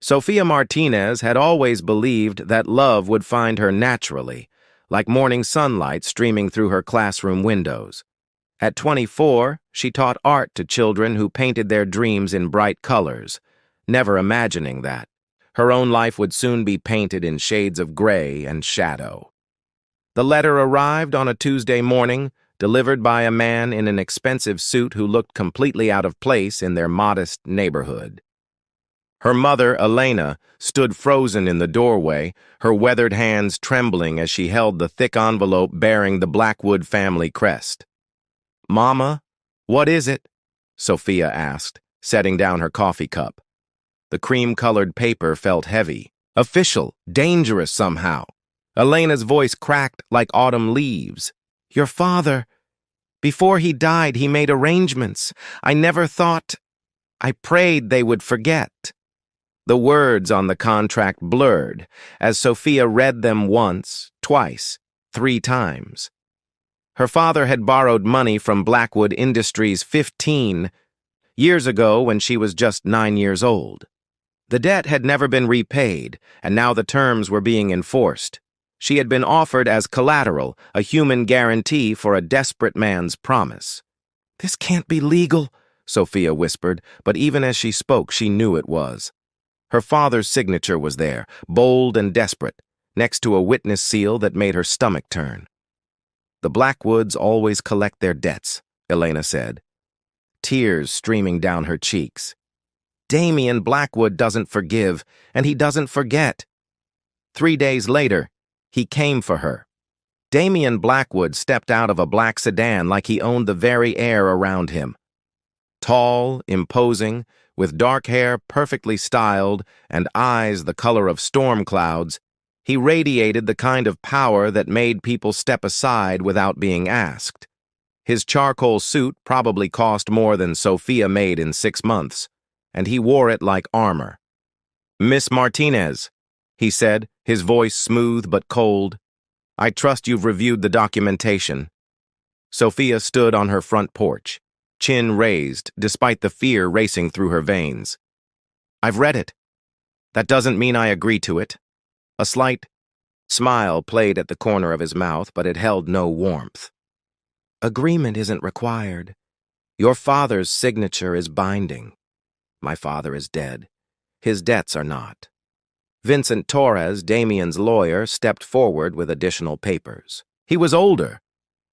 Sophia Martinez had always believed that love would find her naturally, like morning sunlight streaming through her classroom windows. At 24, she taught art to children who painted their dreams in bright colors, never imagining that her own life would soon be painted in shades of gray and shadow. The letter arrived on a Tuesday morning, delivered by a man in an expensive suit who looked completely out of place in their modest neighborhood. Her mother, Elena, stood frozen in the doorway, her weathered hands trembling as she held the thick envelope bearing the Blackwood family crest. "Mama, what is it?" Sophia asked, setting down her coffee cup. The cream-colored paper felt heavy, official, dangerous somehow. Elena's voice cracked like autumn leaves. "Your father, before he died, he made arrangements. I never thought. I prayed they would forget." The words on the contract blurred as Sophia read them once, twice, 3 times. Her father had borrowed money from Blackwood Industries 15 years ago when she was just 9 years old. The debt had never been repaid, and now the terms were being enforced. She had been offered as collateral, a human guarantee for a desperate man's promise. "This can't be legal," Sophia whispered, but even as she spoke, she knew it was. Her father's signature was there, bold and desperate, next to a witness seal that made her stomach turn. "The Blackwoods always collect their debts," Elena said, tears streaming down her cheeks. "Damien Blackwood doesn't forgive, and he doesn't forget." 3 days later, he came for her. Damien Blackwood stepped out of a black sedan like he owned the very air around him. Tall, imposing, with dark hair perfectly styled and eyes the color of storm clouds, he radiated the kind of power that made people step aside without being asked. His charcoal suit probably cost more than Sophia made in 6 months, and he wore it like armor. "Miss Martinez," he said, his voice smooth but cold, "I trust you've reviewed the documentation." Sophia stood on her front porch, chin raised despite the fear racing through her veins. "I've read it. That doesn't mean I agree to it." A slight smile played at the corner of his mouth, but it held no warmth. "Agreement isn't required. Your father's signature is binding. My father is dead. His debts are not." Vincent Torres, Damien's lawyer, stepped forward with additional papers. He was older,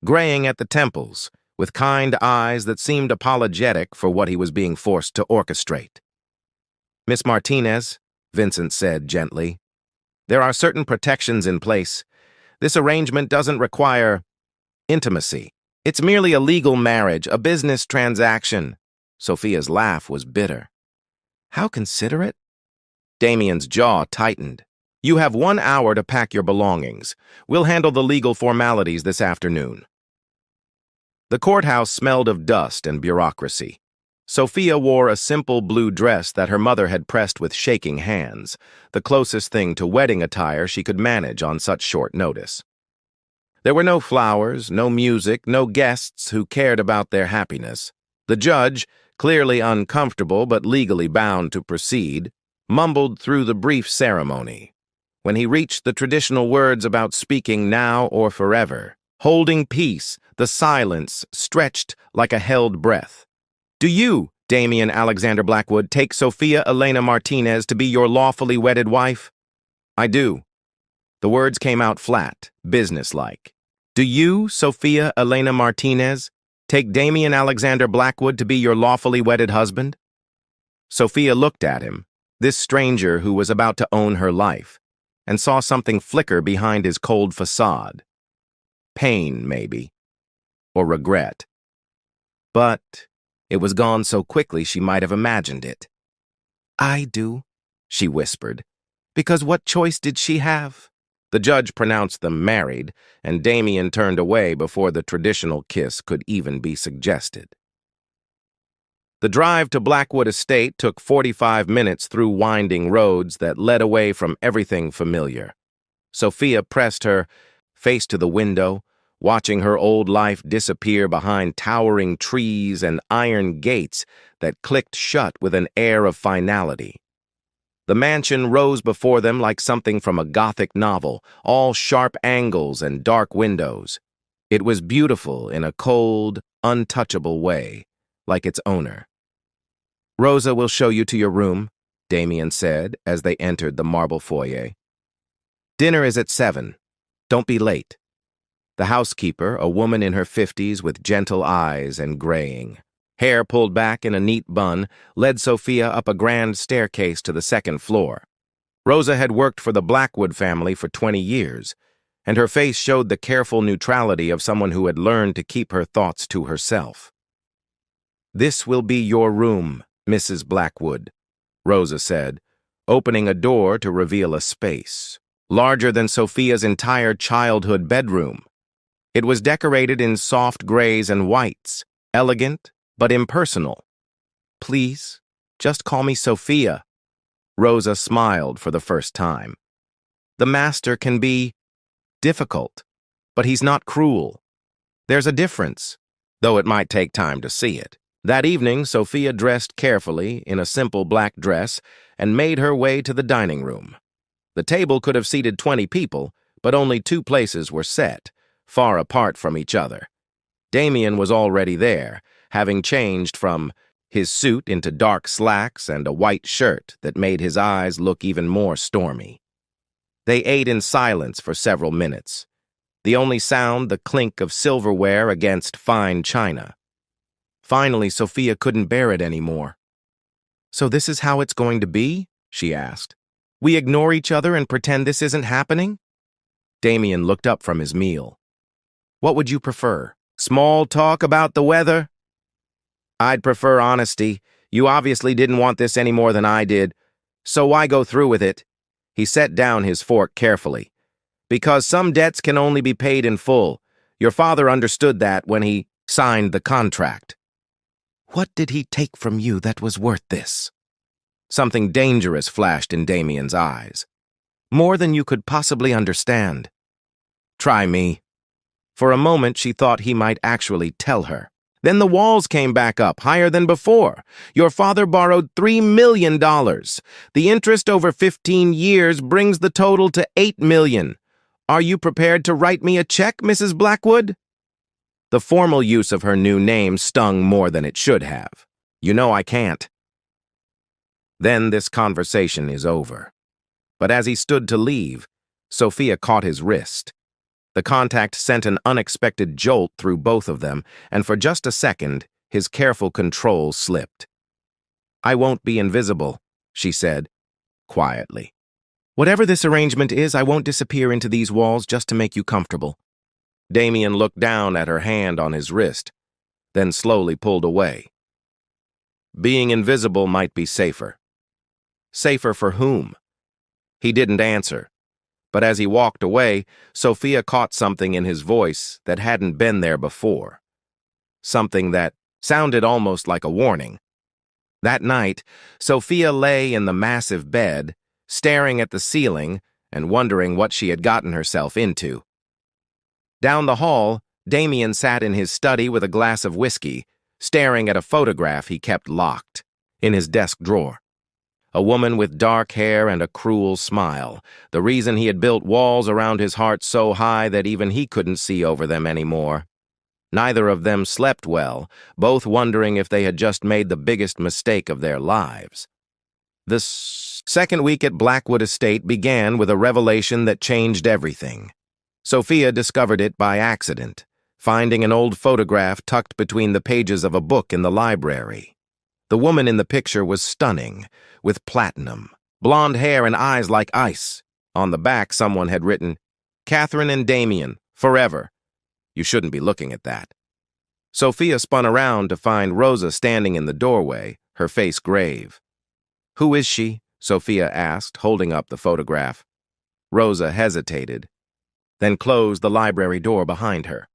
graying at the temples, with kind eyes that seemed apologetic for what he was being forced to orchestrate. "Miss Martinez," Vincent said gently, "there are certain protections in place. This arrangement doesn't require intimacy. It's merely a legal marriage, a business transaction." Sophia's laugh was bitter. "How considerate?" Damien's jaw tightened. "You have 1 hour to pack your belongings. We'll handle the legal formalities this afternoon." The courthouse smelled of dust and bureaucracy. Sophia wore a simple blue dress that her mother had pressed with shaking hands, the closest thing to wedding attire she could manage on such short notice. There were no flowers, no music, no guests who cared about their happiness. The judge, clearly uncomfortable but legally bound to proceed, mumbled through the brief ceremony. When he reached the traditional words about speaking now or forever, holding peace, the silence stretched like a held breath. "Do you, Damien Alexander Blackwood, take Sophia Elena Martinez to be your lawfully wedded wife?" "I do." The words came out flat, businesslike. "Do you, Sophia Elena Martinez, take Damien Alexander Blackwood to be your lawfully wedded husband?" Sophia looked at him, this stranger who was about to own her life, and saw something flicker behind his cold facade. Pain, maybe. Or regret. But it was gone so quickly she might have imagined it. "I do," she whispered, "because what choice did she have?" The judge pronounced them married, and Damien turned away before the traditional kiss could even be suggested. The drive to Blackwood Estate took 45 minutes through winding roads that led away from everything familiar. Sophia pressed her face to the window, watching her old life disappear behind towering trees and iron gates that clicked shut with an air of finality. The mansion rose before them like something from a Gothic novel, all sharp angles and dark windows. It was beautiful in a cold, untouchable way, like its owner. "Rosa will show you to your room," Damien said as they entered the marble foyer. "Dinner is at 7. Don't be late." The housekeeper, a woman in her 50s with gentle eyes and graying hair pulled back in a neat bun, led Sophia up a grand staircase to the second floor. Rosa had worked for the Blackwood family for 20 years, and her face showed the careful neutrality of someone who had learned to keep her thoughts to herself. "This will be your room, Mrs. Blackwood," Rosa said, opening a door to reveal a space, larger than Sophia's entire childhood bedroom. It was decorated in soft grays and whites, elegant but impersonal. "Please, just call me Sophia." Rosa smiled for the first time. "The master can be difficult, but he's not cruel. There's a difference, though it might take time to see it." That evening, Sophia dressed carefully in a simple black dress and made her way to the dining room. The table could have seated 20 people, but only 2 places were set, far apart from each other. Damien was already there, having changed from his suit into dark slacks and a white shirt that made his eyes look even more stormy. They ate in silence for several minutes, the only sound the clink of silverware against fine china. Finally, Sophia couldn't bear it anymore. "So this is how it's going to be?" she asked. "We ignore each other and pretend this isn't happening?" Damien looked up from his meal. "What would you prefer? Small talk about the weather?" "I'd prefer honesty. You obviously didn't want this any more than I did, so why go through with it?" He set down his fork carefully. "Because some debts can only be paid in full. Your father understood that when he signed the contract." "What did he take from you that was worth this?" Something dangerous flashed in Damien's eyes. "More than you could possibly understand." "Try me." For a moment, she thought he might actually tell her. Then the walls came back up, higher than before. "Your father borrowed $3 million. The interest over 15 years brings the total to $8 million. Are you prepared to write me a check, Mrs. Blackwood?" The formal use of her new name stung more than it should have. "You know I can't." "Then this conversation is over." But as he stood to leave, Sophia caught his wrist. The contact sent an unexpected jolt through both of them, and for just a second, his careful control slipped. "I won't be invisible," she said, quietly. "Whatever this arrangement is, I won't disappear into these walls just to make you comfortable." Damien looked down at her hand on his wrist, then slowly pulled away. Being invisible might be safer. Safer for whom? He didn't answer. But as he walked away, Sophia caught something in his voice that hadn't been there before. Something that sounded almost like a warning. That night, Sophia lay in the massive bed, staring at the ceiling and wondering what she had gotten herself into. Down the hall, Damien sat in his study with a glass of whiskey, staring at a photograph he kept locked in his desk drawer. A woman with dark hair and a cruel smile, the reason he had built walls around his heart so high that even he couldn't see over them anymore. Neither of them slept well, both wondering if they had just made the biggest mistake of their lives. The second week at Blackwood Estate began with a revelation that changed everything. Sophia discovered it by accident, finding an old photograph tucked between the pages of a book in the library. The woman in the picture was stunning, with platinum, blonde hair and eyes like ice. On the back, someone had written, "Catherine and Damien, forever." You shouldn't be looking at that. Sophia spun around to find Rosa standing in the doorway, her face grave. "Who is she?" Sophia asked, holding up the photograph. Rosa hesitated, then closed the library door behind her.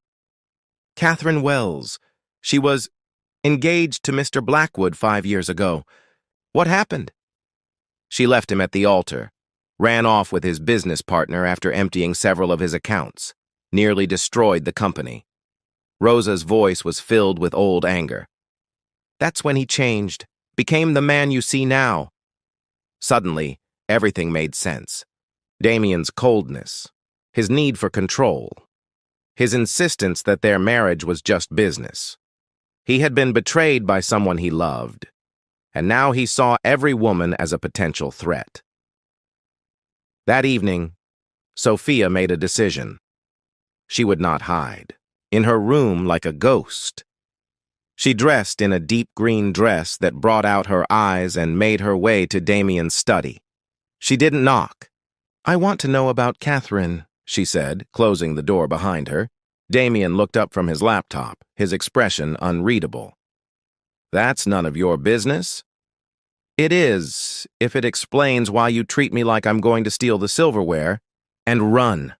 "Catherine Wells. She was engaged to Mr. Blackwood 5 years ago. What happened?" She left him at the altar, ran off with his business partner after emptying several of his accounts, nearly destroyed the company. Rosa's voice was filled with old anger. "That's when he changed, became the man you see now." Suddenly, Everything made sense. Damien's coldness, his need for control, his insistence that their marriage was just business. He had been betrayed by someone he loved, and now he saw every woman as a potential threat. That evening, Sophia made a decision. She would not hide, in her room like a ghost. She dressed in a deep green dress that brought out her eyes and made her way to Damien's study. She didn't knock. "I want to know about Catherine," she said, closing the door behind her. Damien looked up from his laptop, his expression unreadable. "That's none of your business." "It is, if it explains why you treat me like I'm going to steal the silverware and run."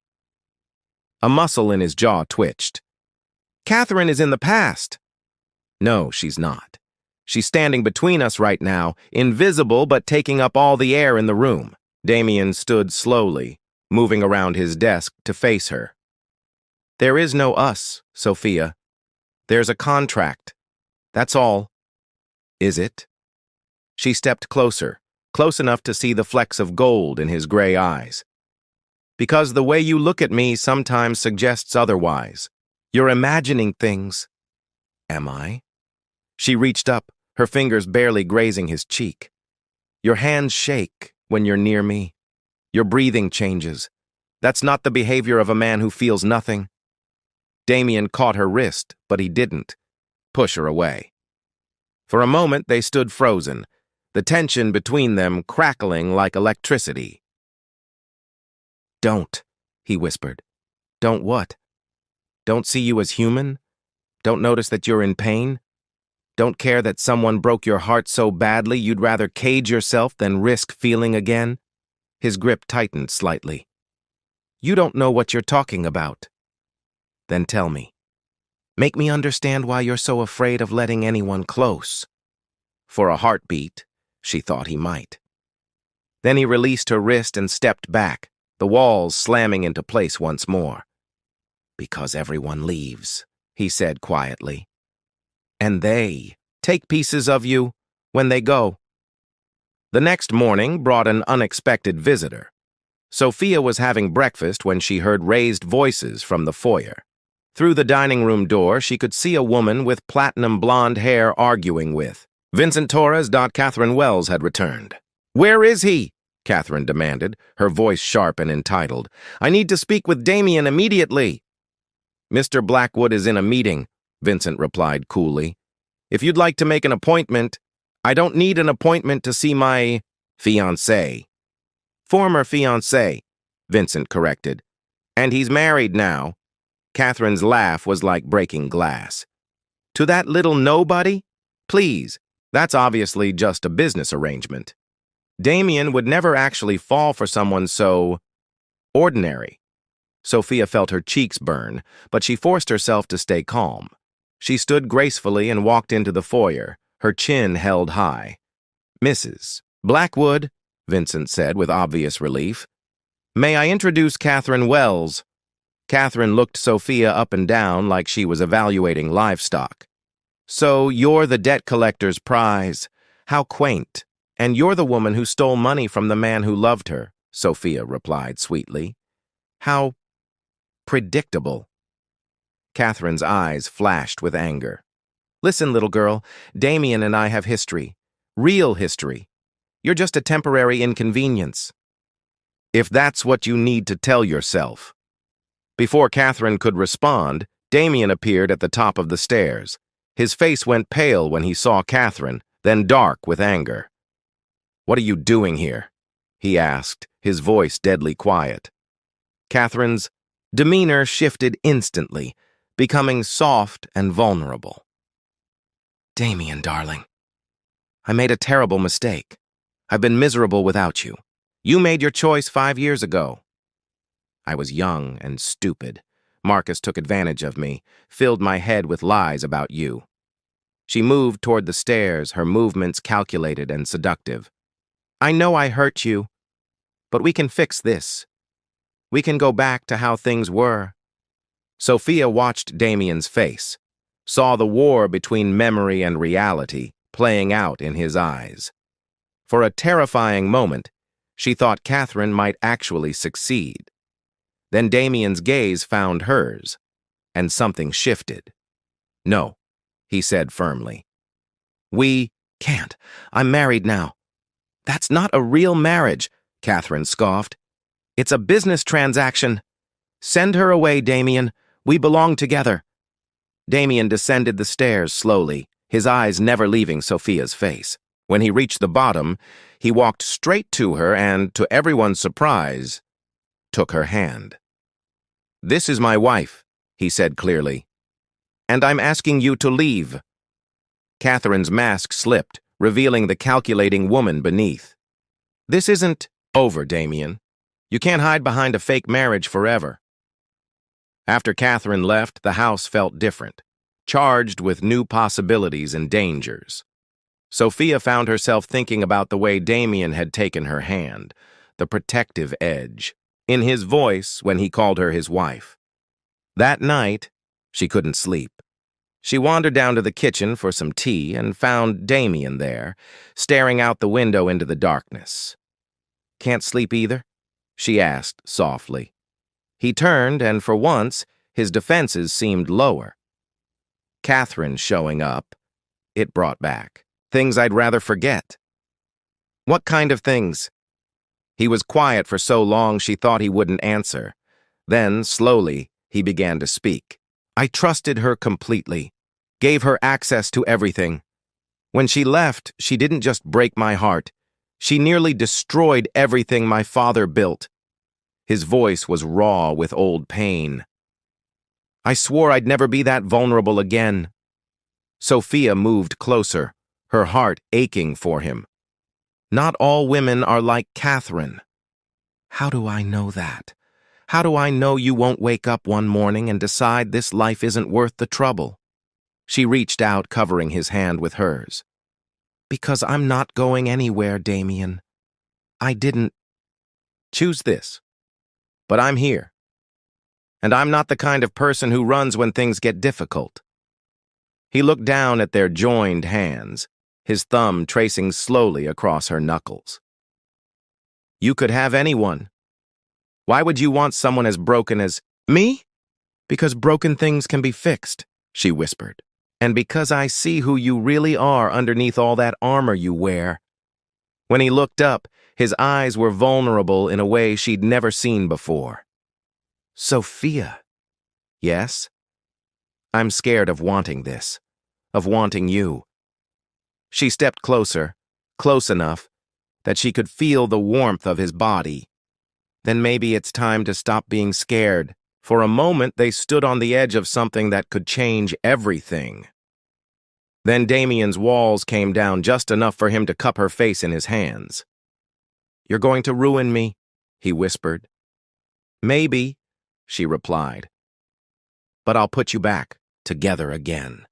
A muscle in his jaw twitched. "Catherine is in the past." "No, she's not. She's standing between us right now, invisible but taking up all the air in the room." Damien stood slowly, moving around his desk to face her. "There is no us, Sophia. There's a contract. That's all." "Is it?" She stepped closer, close enough to see the flecks of gold in his gray eyes. "Because the way you look at me sometimes suggests otherwise. You're imagining things." "Am I?" She reached up, her fingers barely grazing his cheek. "Your hands shake when you're near me. Your breathing changes. That's not the behavior of a man who feels nothing." Damien caught her wrist, but he didn't push her away. For a moment, they stood frozen, the tension between them crackling like electricity. "Don't," he whispered. "Don't what? Don't see you as human? Don't notice that you're in pain? Don't care that someone broke your heart so badly you'd rather cage yourself than risk feeling again?" His grip tightened slightly. "You don't know what you're talking about." "Then tell me. Make me understand why you're so afraid of letting anyone close." For a heartbeat, she thought he might. Then he released her wrist and stepped back, the walls slamming into place once more. "Because everyone leaves," he said quietly. "And they take pieces of you when they go." The next morning brought an unexpected visitor. Sophia was having breakfast when she heard raised voices from the foyer. Through the dining room door, she could see a woman with platinum blonde hair arguing with Vincent Torres. Catherine Wells had returned. "Where is he?" Catherine demanded, her voice sharp and entitled. "I need to speak with Damien immediately." "Mr. Blackwood is in a meeting," Vincent replied coolly. "If you'd like to make an appointment—" "I don't need an appointment to see my fiancé." "Former fiancé," Vincent corrected. "And he's married now." Catherine's laugh was like breaking glass. "To that little nobody? Please, that's obviously just a business arrangement." Damien would never actually fall for someone so ordinary. Sophia felt her cheeks burn, but she forced herself to stay calm. She stood gracefully and walked into the foyer, her chin held high. "Mrs. Blackwood," Vincent said with obvious relief. "May I introduce Catherine Wells?" Catherine looked Sophia up and down like she was evaluating livestock. "So you're the debt collector's prize. How quaint. And you're the woman who stole money from the man who loved her," Sophia replied sweetly. "How predictable." Catherine's eyes flashed with anger. "Listen, little girl, Damien and I have history. Real history. You're just a temporary inconvenience." "If that's what you need to tell yourself." Before Catherine could respond, Damien appeared at the top of the stairs. His face went pale when he saw Catherine, then dark with anger. "What are you doing here?" he asked, his voice deadly quiet. Catherine's demeanor shifted instantly, becoming soft and vulnerable. "Damien, darling, I made a terrible mistake. I've been miserable without you. You made your choice 5 years ago. I was young and stupid. Marcus took advantage of me, filled my head with lies about you." She moved toward the stairs, her movements calculated and seductive. "I know I hurt you, but we can fix this. We can go back to how things were." Sophia watched Damien's face, saw the war between memory and reality playing out in his eyes. For a terrifying moment, She thought Catherine might actually succeed. Then Damien's gaze found hers, and something shifted. "No," he said firmly. "We can't. I'm married now." "That's not a real marriage," Catherine scoffed. "It's a business transaction. Send her away, Damien. We belong together." Damien descended the stairs slowly, his eyes never leaving Sophia's face. When he reached the bottom, he walked straight to her and, to everyone's surprise, took her hand. "This is my wife," he said clearly, "and I'm asking you to leave." Catherine's mask slipped, revealing the calculating woman beneath. "This isn't over, Damien. You can't hide behind a fake marriage forever." After Catherine left, the house felt different, charged with new possibilities and dangers. Sophia found herself thinking about the way Damien had taken her hand, the protective edge, in his voice when he called her his wife. That night, she couldn't sleep. She wandered down to the kitchen for some tea and found Damien there, staring out the window into the darkness. "Can't sleep either?" she asked softly. He turned, and for once, his defenses seemed lower. Catherine showing up, it brought back things I'd rather forget. "What kind of things?" He was quiet for so long she thought he wouldn't answer. Then, slowly, he began to speak. "I trusted her completely, gave her access to everything. When she left, she didn't just break my heart. She nearly destroyed everything my father built." His voice was raw with old pain. "I swore I'd never be that vulnerable again." Sophia moved closer, her heart aching for him. "Not all women are like Catherine." "How do I know that? How do I know you won't wake up one morning and decide this life isn't worth the trouble?" She reached out, covering his hand with hers. "Because I'm not going anywhere, Damien. I didn't choose this. But I'm here. And I'm not the kind of person who runs when things get difficult." He looked down at their joined hands, his thumb tracing slowly across her knuckles. "You could have anyone. Why would you want someone as broken as me?" "Because broken things can be fixed," she whispered. "And because I see who you really are underneath all that armor you wear." When he looked up, his eyes were vulnerable in a way she'd never seen before. "Sophia." "Yes? I'm scared of wanting this, of wanting you." She stepped closer, close enough that she could feel the warmth of his body. "Then maybe it's time to stop being scared." For a moment, they stood on the edge of something that could change everything. Then Damien's walls came down just enough for him to cup her face in his hands. "You're going to ruin me," he whispered. "Maybe," she replied. "But I'll put you back together again."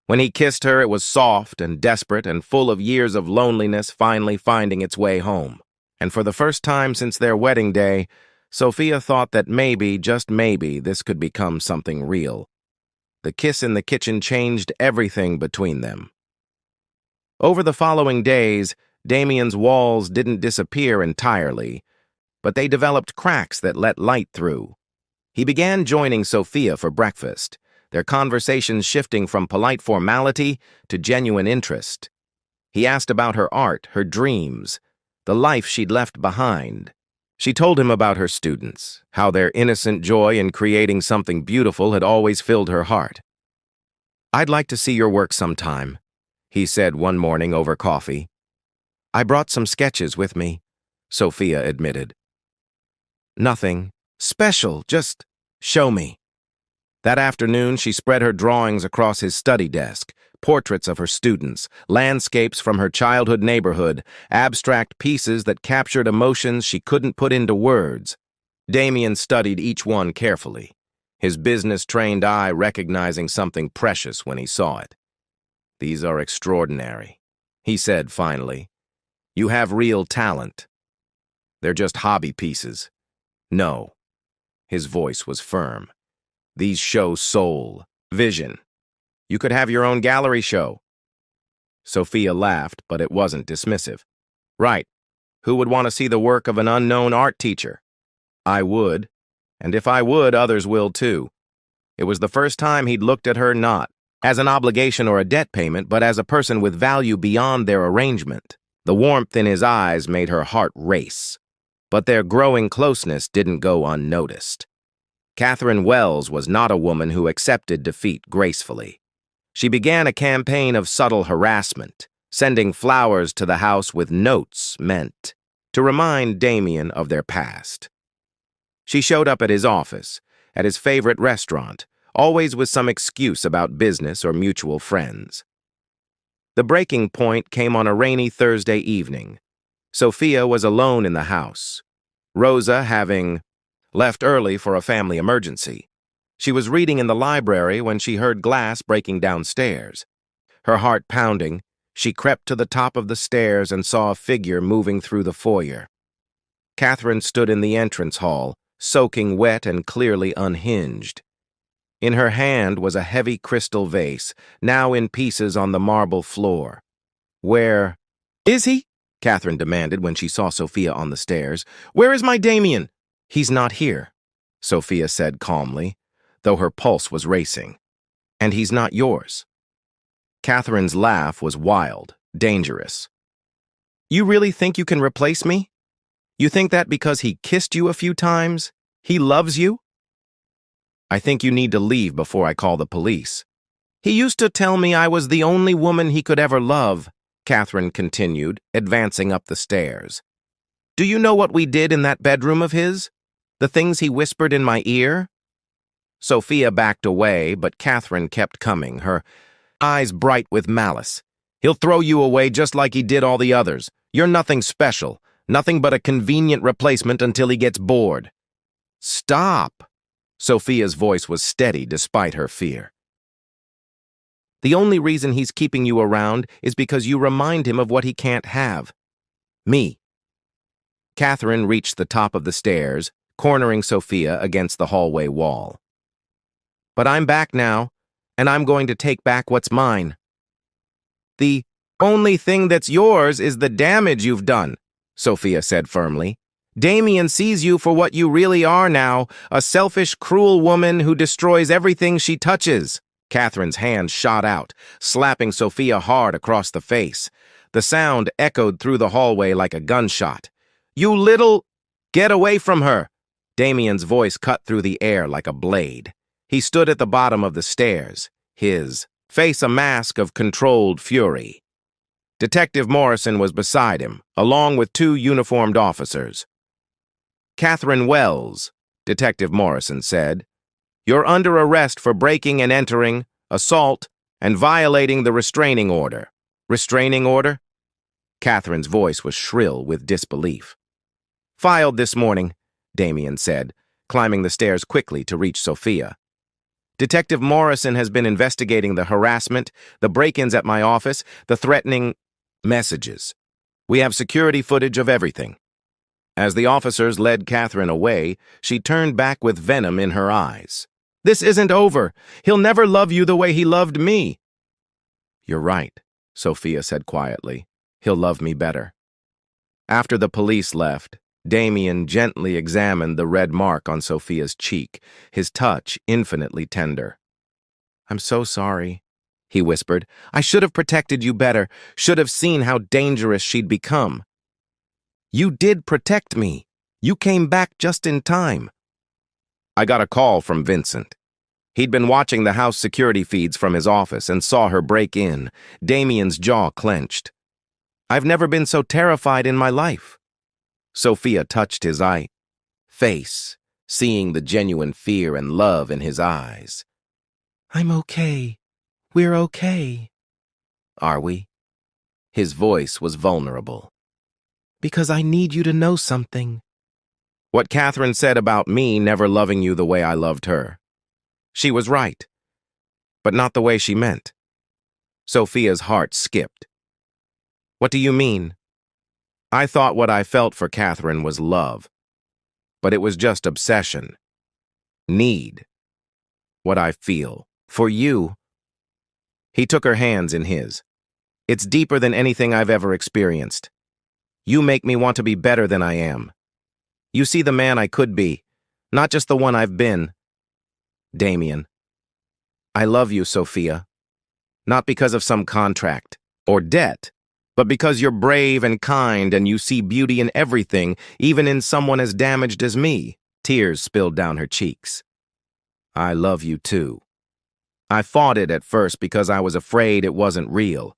When he kissed her, it was soft and desperate and full of years of loneliness finally finding its way home. And for the first time since their wedding day, Sophia thought that maybe, just maybe, this could become something real. The kiss in the kitchen changed everything between them. Over the following days, Damien's walls didn't disappear entirely, but they developed cracks that let light through. He began joining Sophia for breakfast, their conversations shifting from polite formality to genuine interest. He asked about her art, her dreams, the life she'd left behind. She told him about her students, how their innocent joy in creating something beautiful had always filled her heart. "I'd like to see your work sometime," he said one morning over coffee. "I brought some sketches with me," Sophia admitted. "Nothing special, just show me." That afternoon, she spread her drawings across his study desk, portraits of her students, landscapes from her childhood neighborhood, abstract pieces that captured emotions she couldn't put into words. Damien studied each one carefully, his business-trained eye recognizing something precious when he saw it. "These are extraordinary," he said finally. "You have real talent. They're just hobby pieces." "No." His voice was firm. "These show soul, vision. You could have your own gallery show." Sophia laughed, but it wasn't dismissive. "Right. Who would want to see the work of an unknown art teacher? I would, and if I would, others will too. It was the first time he'd looked at her not as an obligation or a debt payment, but as a person with value beyond their arrangement. The warmth in his eyes made her heart race, but their growing closeness didn't go unnoticed. Catherine Wells was not a woman who accepted defeat gracefully. She began a campaign of subtle harassment, sending flowers to the house with notes meant to remind Damien of their past. She showed up at his office, at his favorite restaurant, always with some excuse about business or mutual friends. The breaking point came on a rainy Thursday evening. Sophia was alone in the house, Rosa having left early for a family emergency. She was reading in the library when she heard glass breaking downstairs. Her heart pounding, she crept to the top of the stairs and saw a figure moving through the foyer. Catherine stood in the entrance hall, soaking wet and clearly unhinged. In her hand was a heavy crystal vase, now in pieces on the marble floor. "Where is he?" Catherine demanded when she saw Sophia on the stairs. "Where is my Damien?" "He's not here," Sophia said calmly, though her pulse was racing. "And he's not yours." Catherine's laugh was wild, dangerous. "You really think you can replace me? You think that because he kissed you a few times, he loves you?" "I think you need to leave before I call the police." "He used to tell me I was the only woman he could ever love," Catherine continued, advancing up the stairs. "Do you know what we did in that bedroom of his? The things he whispered in my ear?" Sophia backed away, but Catherine kept coming, her eyes bright with malice. "He'll throw you away just like he did all the others. You're nothing special, nothing but a convenient replacement until he gets bored." "Stop!" Sophia's voice was steady despite her fear. "The only reason he's keeping you around is because you remind him of what he can't have. Me." Catherine reached the top of the stairs, cornering Sophia against the hallway wall. "But I'm back now, and I'm going to take back what's mine." "The only thing that's yours is the damage you've done," Sophia said firmly. "Damien sees you for what you really are now, a selfish, cruel woman who destroys everything she touches." Catherine's hand shot out, slapping Sophia hard across the face. The sound echoed through the hallway like a gunshot. "You little—" "Get away from her!" Damien's voice cut through the air like a blade. He stood at the bottom of the stairs, his face a mask of controlled fury. Detective Morrison was beside him, along with two uniformed officers. "Catherine Wells," Detective Morrison said, "you're under arrest for breaking and entering, assault, and violating the restraining order." "Restraining order?" Catherine's voice was shrill with disbelief. "Filed this morning," Damien said, climbing the stairs quickly to reach Sophia. "Detective Morrison has been investigating the harassment, the break-ins at my office, the threatening messages. We have security footage of everything." As the officers led Catherine away, she turned back with venom in her eyes. "This isn't over. He'll never love you the way he loved me." "You're right," Sophia said quietly. "He'll love me better." After the police left, Damien gently examined the red mark on Sophia's cheek, his touch infinitely tender. "I'm so sorry," he whispered. "I should have protected you better, should have seen how dangerous she'd become." "You did protect me. You came back just in time." "I got a call from Vincent. He'd been watching the house security feeds from his office and saw her break in." Damien's jaw clenched. "I've never been so terrified in my life." Sophia touched his face, seeing the genuine fear and love in his eyes. "I'm okay. We're okay." "Are we?" His voice was vulnerable. "Because I need you to know something." "What Catherine said about me never loving you the way I loved her. She was right, but not the way she meant." Sophia's heart skipped. "What do you mean?" "I thought what I felt for Catherine was love, but it was just obsession. Need. What I feel for you." He took her hands in his. "It's deeper than anything I've ever experienced. You make me want to be better than I am. You see the man I could be, not just the one I've been. Damien. I love you, Sophia. Not because of some contract or debt, but because you're brave and kind and you see beauty in everything, even in someone as damaged as me. Tears spilled down her cheeks. I love you too. I fought it at first because I was afraid it wasn't real,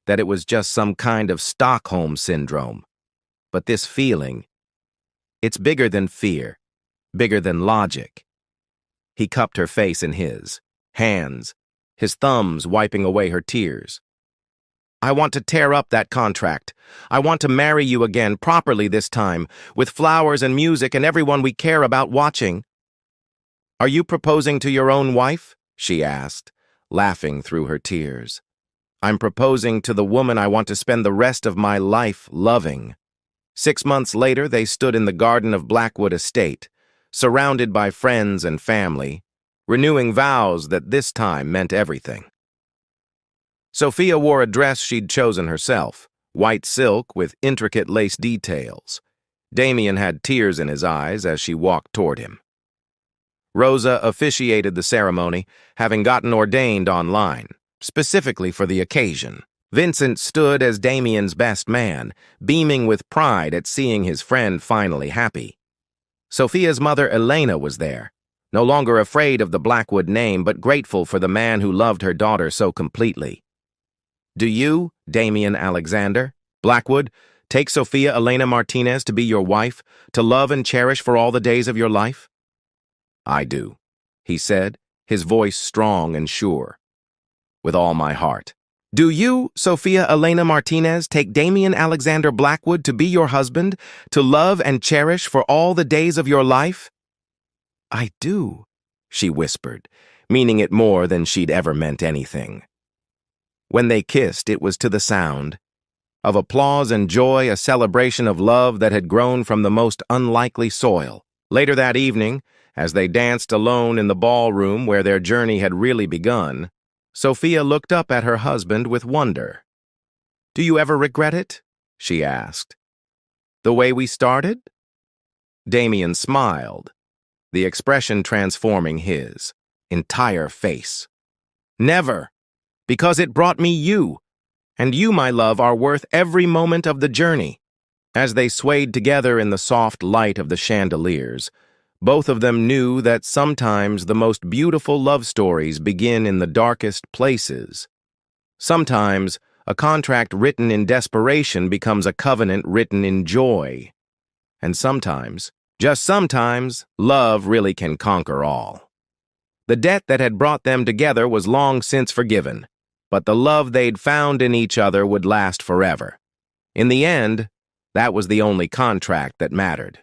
that it was just some kind of Stockholm syndrome. But this feeling, it's bigger than fear, bigger than logic. He cupped her face in his hands, his thumbs wiping away her tears. I want to tear up that contract. I want to marry you again, properly this time, with flowers and music and everyone we care about watching. Are you proposing to your own wife? She asked, laughing through her tears. I'm proposing to the woman I want to spend the rest of my life loving. 6 months later, they stood in the garden of Blackwood Estate, surrounded by friends and family, renewing vows that this time meant everything. Sophia wore a dress she'd chosen herself, white silk with intricate lace details. Damien had tears in his eyes as she walked toward him. Rosa officiated the ceremony, having gotten ordained online, specifically for the occasion. Vincent stood as Damien's best man, beaming with pride at seeing his friend finally happy. Sophia's mother Elena was there, no longer afraid of the Blackwood name but grateful for the man who loved her daughter so completely. Do you, Damien Alexander, Blackwood, take Sophia Elena Martinez to be your wife, to love and cherish for all the days of your life? I do, he said, his voice strong and sure. With all my heart. Do you, Sophia Elena Martinez, take Damien Alexander Blackwood to be your husband, to love and cherish for all the days of your life? I do, she whispered, meaning it more than she'd ever meant anything. When they kissed, it was to the sound of applause and joy, a celebration of love that had grown from the most unlikely soil. Later that evening, as they danced alone in the ballroom where their journey had really begun, Sophia looked up at her husband with wonder. Do you ever regret it? She asked. The way we started? Damien smiled, the expression transforming his entire face. Never, because it brought me you, and you, my love, are worth every moment of the journey. As they swayed together in the soft light of the chandeliers, both of them knew that sometimes the most beautiful love stories begin in the darkest places. Sometimes a contract written in desperation becomes a covenant written in joy. And sometimes, just sometimes, love really can conquer all. The debt that had brought them together was long since forgiven, but the love they'd found in each other would last forever. In the end, that was the only contract that mattered.